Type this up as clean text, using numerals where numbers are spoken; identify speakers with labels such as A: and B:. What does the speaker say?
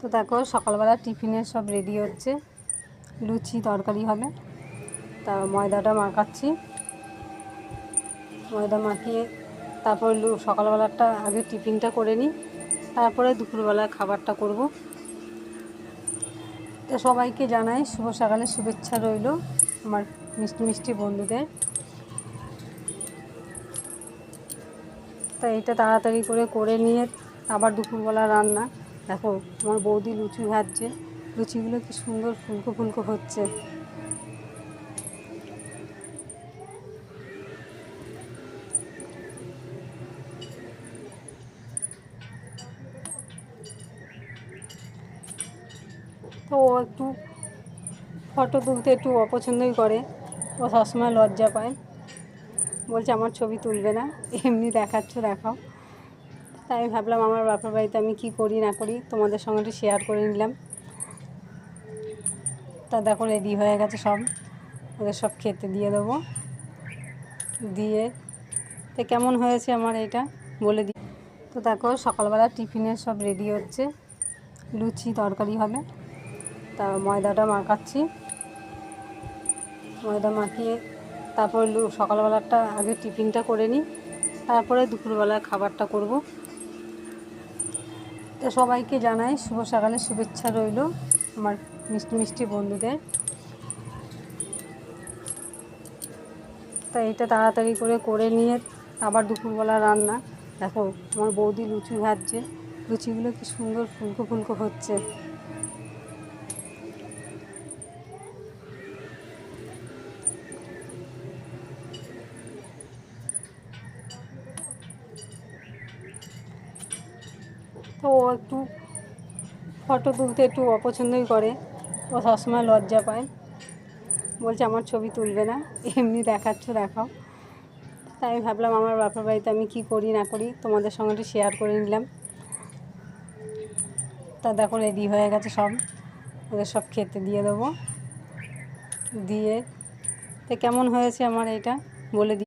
A: তো দেখো সকালবেলা টিফিনের সব রেডি হচ্ছে, লুচি তরকারি হবে। তা ময়দাটা মাখাচ্ছি, ময়দা মাখিয়ে তারপর সকালবেলাটা আগে টিফিনটা করে নিই, তারপরে দুপুরবেলার খাবারটা করব। তো সবাইকে জানাই শুভ সকালের শুভেচ্ছা রইল আমার মিষ্টি মিষ্টি বন্ধুদের। তাই এটা তাড়াতাড়ি করে নিয়ে আবার দুপুরবেলা রান্না। দেখো আমার বৌদি লুচি ভাজছে, লুচিগুলো কি সুন্দর ফুলকো ফুলকো হচ্ছে। তো ও একটু ফটো তুলতে একটু অপছন্দই করে, ও সবসময় লজ্জা পায়, বলছে আমার ছবি তুলবে না, এমনি দেখাচ্ছ দেখাও। তাই আমি ভাবলাম আমার বাপের বাড়িতে আমি কি করি না করি তোমাদের সঙ্গে একটু শেয়ার করে নিলাম। তা দেখো রেডি হয়ে গেছে সব, ওদের সব খেতে দিয়ে দেবো। দিয়ে তো কেমন হয়েছে আমার এটা বলে দিই। তো দেখো সকালবেলা টিফিনের সব রেডি হচ্ছে, লুচি তরকারি হবে। তা ময়দাটা মাখাচ্ছি, ময়দা মাখিয়ে তারপর সকালবেলাটা আগে টিফিনটা করে নিই, তারপরে দুপুরবেলার খাবারটা করব। তো সবাইকে জানাই শুভ সকালের শুভেচ্ছা রইল আমার মিষ্টি মিষ্টি বন্ধুদের। তাই এটা তাড়াতাড়ি করে নিয়ে আবার দুপুরবেলা রান্না। দেখো আমার বৌদি লুচি ভাজছে, লুচিগুলো কি সুন্দর ফুলকো ফুলকো হচ্ছে। তো ও একটু ফটো তুলতে একটু অপছন্দই করে, ও সবসময় লজ্জা পায়, বলছে আমার ছবি তুলবে না, এমনি দেখাচ্ছ দেখাও। তাই আমি ভাবলাম আমার বাপের বাড়িতে আমি কি করি না করি তোমাদের সঙ্গে একটু শেয়ার করে নিলাম। তা দেখো রেডি হয়ে গেছে সব, ওদের সব খেতে দিয়ে দেবো। দিয়ে তো কেমন হয়েছে আমার এটা বলে দিই।